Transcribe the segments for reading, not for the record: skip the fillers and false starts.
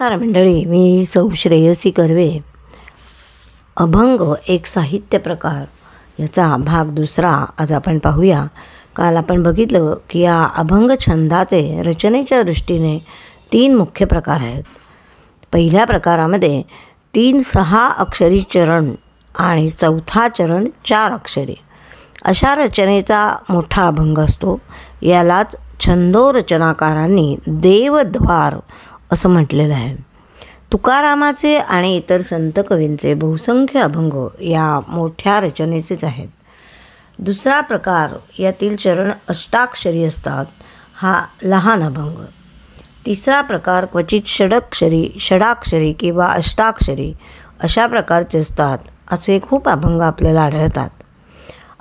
नमस्कार मंडळी, मी सौ श्रेयसी कर्वे. अभंग एक साहित्य प्रकार याचा भाग दुसरा आज आपण पाहूया. काल आपण बघितलं की या अभंग छंदाचे रचनेच्या दृष्टीने 3 मुख्य प्रकार आहेत. पहिल्या प्रकारामध्ये 3-6 अक्षरी चरण आणि चौथा चरण 4 अक्षरी अशा रचनेचा मोठा अभंग असतो. यालाच छंदोरचनाकारांनी देवद्वार असं म्हटलेलं आहे. तुकारामाचे आणि इतर संत कवींचे बहुसंख्य अभंग या मोठ्या रचनेचेच आहेत. दुसरा प्रकार यातील चरण अष्टाक्षरी असतात, हा लहान अभंग. तिसरा प्रकार क्वचित षडाक्षरी किंवा अष्टाक्षरी अशा प्रकारचे असतात. असे खूप अभंग आपल्याला आढळतात.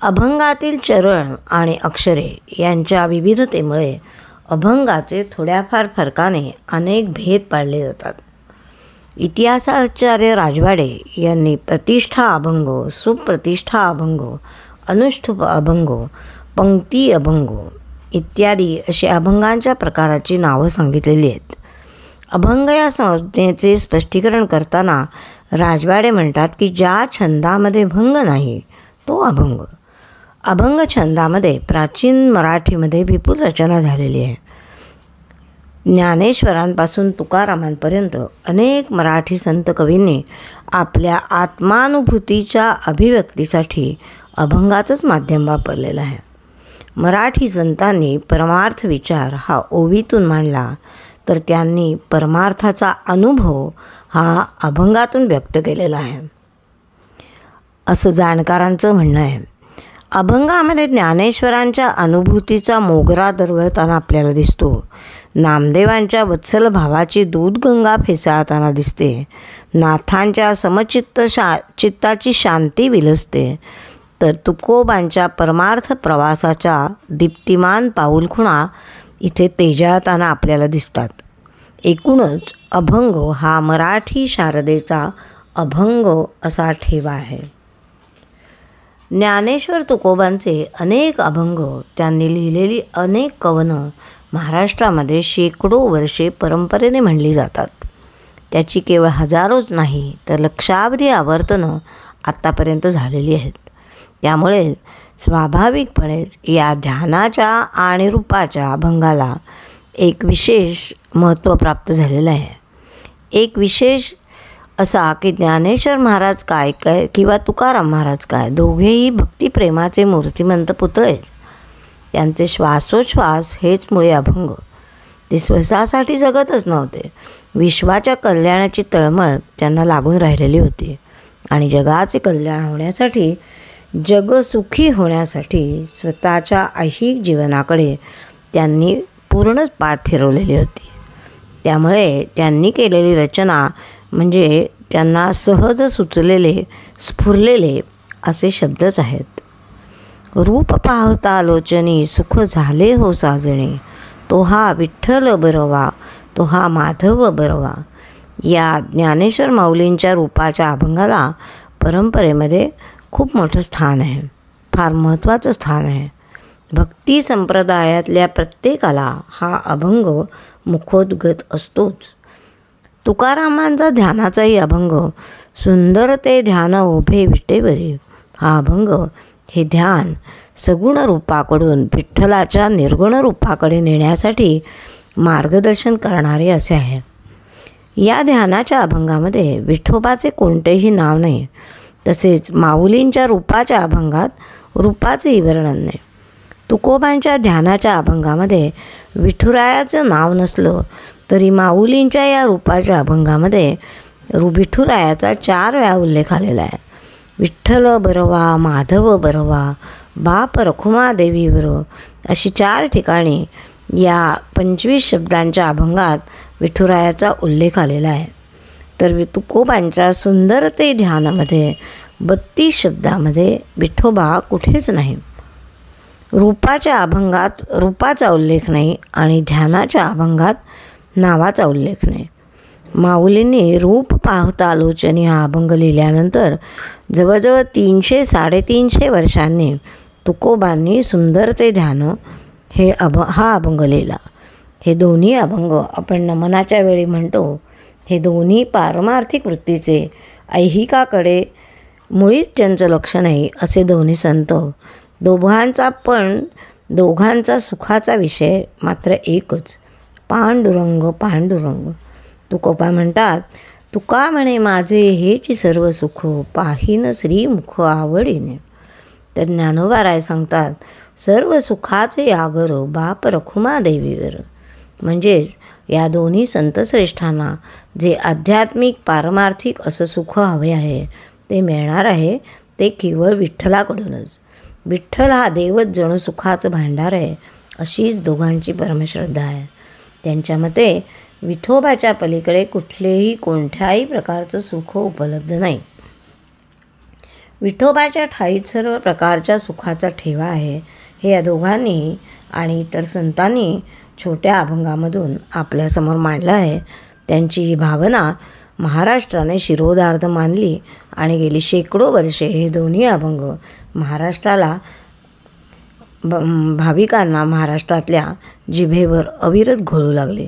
अभंगातील चरण आणि अक्षरे यांच्या विविधतेमुळे अभंगाचे थोड्याफार फरकाने अनेक भेद पाडले जातात. इतिहासाचार्य राजवाडे यांनी प्रतिष्ठा अभंग, सुप्रतिष्ठा अभंग, अनुष्ठुप अभंग, पंक्ती अभंग इत्यादी अशी अभंगांच्या प्रकाराची नावं सांगितलेली आहेत. अभंग या संज्ञेचे स्पष्टीकरण करताना राजवाडे म्हणतात की ज्या छंदामध्ये भंग नाही तो अभंग. अभंग छंदामध्ये प्राचीन मराठीमध्ये विपुल रचना झालेली आहे. ज्ञानेश्वरांपासून तुकारामांपर्यंत अनेक मराठी संत कवींनी आपल्या आत्मानुभूतीच्या अभिव्यक्तीसाठी अभंगाचंच माध्यम वापरलेलं आहे. मराठी संतांनी परमार्थ विचार हा ओवीतून मांडला, तर त्यांनी परमार्थाचा अनुभव हा अभंगातून व्यक्त केलेला आहे असं जाणकारांचं म्हणणं आहे. अभंगामध्ये ज्ञानेश्वरांच्या अनुभूतीचा मोगरा दरवळताना आपल्याला दिसतो. नामदेवांच्या वत्सल भावाची दूधगंगा फेसाळताना दिसते. नाथांच्या चित्ताची शांती विलसते. तर तुकोबांच्या परमार्थ प्रवासाच्या दीप्तिमान पाऊलखुणा इथे तेजाळताना आपल्याला दिसतात. एकूणच अभंग हा मराठी शारदेचा अभंग असा ठेवा आहे. ज्ञानेश्वर तुकोबांचे अनेक अभंग, त्यांनी लिहिलेली अनेक कवनं महाराष्ट्रामध्ये शेकडो वर्षे परंपरेने म्हणली जातात. त्याची केवळ हजारोच नाही तर लक्षावधी आवर्तनं आत्तापर्यंत झालेली आहेत. त्यामुळे स्वाभाविकपणेच या ध्यानाच्या आणि रूपाच्या अभंगाला एक विशेष महत्त्व प्राप्त झालेलं आहे. एक विशेष असा की ज्ञानेश्वर महाराज काय किंवा तुकाराम महाराज काय, दोघेही भक्तिप्रेमाचे मूर्तिमंत पुतळेच. त्यांचे श्वासोच्छ्वास हेच मुळे अभंग. ते स्वतःसाठी जगतच नव्हते, विश्वाच्या कल्याणाची तळमळ त्यांना लागून राहिलेली होती. आणि जगाचे कल्याण होण्यासाठी, जग सुखी होण्यासाठी स्वतःच्या ऐहिक जीवनाकडे त्यांनी पूर्णच पाठ फिरवलेली होती. त्यामुळे त्यांनी केलेली रचना म्हणजे त्यांना सहज सुचलेले, स्फुरलेले असे शब्दच आहेत. रूप पाहता लोचनी सुख झाले हो साजणे, तो हा विठ्ठल बरवा, तो हा माधव बरवा. या ज्ञानेश्वर माऊलींच्या रूपाच्या अभंगाला परंपरेमध्ये खूप मोठं स्थान आहे, फार महत्त्वाचं स्थान आहे. भक्ती संप्रदायातल्या प्रत्येकाला हा अभंग मुखोद्गत असतोच. तुकारामांचा ध्यानाचाही अभंग सुंदर ते ध्यान उभे विटेवरी, हा अभंग हे ध्यान सगुण रूपाकडून विठ्ठलाच्या निर्गुण रूपाकडे नेण्यासाठी मार्गदर्शन करणारे असे आहे. या ध्यानाच्या अभंगामध्ये विठोबाचे कोणतेही नाव नाही, तसेच माऊलींच्या रूपाच्या अभंगात रूपाचेही वर्णन नाही. तुकोबांच्या ध्यानाच्या अभंगामध्ये विठुरायाचं नाव नसलं तरी माऊलींच्या या रूपाच्या अभंगामध्ये विठुरायाचा 4 वेळा उल्लेख आलेला आहे. विठ्ठल बरवा, माधव बरवा, बाप रखुमादेवी बर अशी 4 ठिकाणी या 25 शब्दांच्या अभंगात विठुरायाचा उल्लेख आलेला आहे. तर तुकोबांच्या सुंदर ते ध्यानामध्ये 32 शब्दामध्ये विठोबा कुठेच नाही. रूपाच्या अभंगात रूपाचा उल्लेख नाही आणि ध्यानाच्या अभंगात नावाचा उल्लेख नाही. माऊलींनी रूप पाहता लोचनी हा अभंग लिहिल्यानंतर जवळजवळ 300-350 वर्षांनी तुकोबांनी सुंदर ते ध्यान हा अभंग लिहिला. हे दोन्ही अभंग आपण नमनाच्या वेळी म्हणतो हे दोन्ही पारमार्थिक वृत्तीचे ऐहिकाकडे मुळीच त्यांचं लक्ष नाही असे दोन्ही संत. दोघांचा सुखाचा विषय मात्र एकच, पांडुरंग पांडुरंग. तुकोबा म्हणतात, तुका म्हणे माझे हेची सर्व सुख, पाहीन श्रीमुख आवडीने. तर ज्ञानोबा सांगतात, सर्व सुखाचे आगर बाप रखुमा देवीवर. म्हणजेच या दोन्ही संतश्रेष्ठांना जे आध्यात्मिक पारमार्थिक असं सुख हवे आहे ते मिळणार आहे ते केवळ विठ्ठलाकडूनच. विठ्ठल हा देवच जणू सुखाचं भांडार आहे अशीच दोघांची परमश्रद्धा आहे. त्यांच्या मते विठोबाच्या पलीकडे कोणत्याही प्रकारचं सुख उपलब्ध नाही. विठोबाच्या ठाईत सर्व प्रकारच्या सुखाचा ठेवा आहे हे या दोघांनी आणि इतर संतांनी छोट्या अभंगामधून आपल्यासमोर मांडलं आहे. त्यांची ही भावना महाराष्ट्राने शिरोधार्थ मानली आणि गेली शेकडो वर्षे हे दोन्ही अभंग भाविकांना महाराष्ट्रातल्या जिभेवर अविरत घोळू लागले.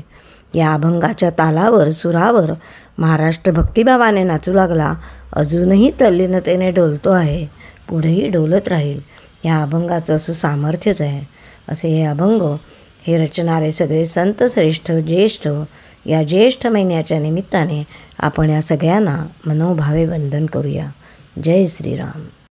या अभंगाच्या तालावर सुरावर महाराष्ट्र भक्तिभावाने नाचू लागला. अजूनही तल्लीनतेने डोलतो आहे, पुढेही डोलत राहील. या अभंगाचं असं सामर्थ्यच आहे. असे हे अभंग हे रचणारे सगळे संत श्रेष्ठ ज्येष्ठ. या ज्येष्ठ महिन्याच्या निमित्ताने आपण या सगळ्यांना मनोभावे वंदन करूया. जय श्रीराम.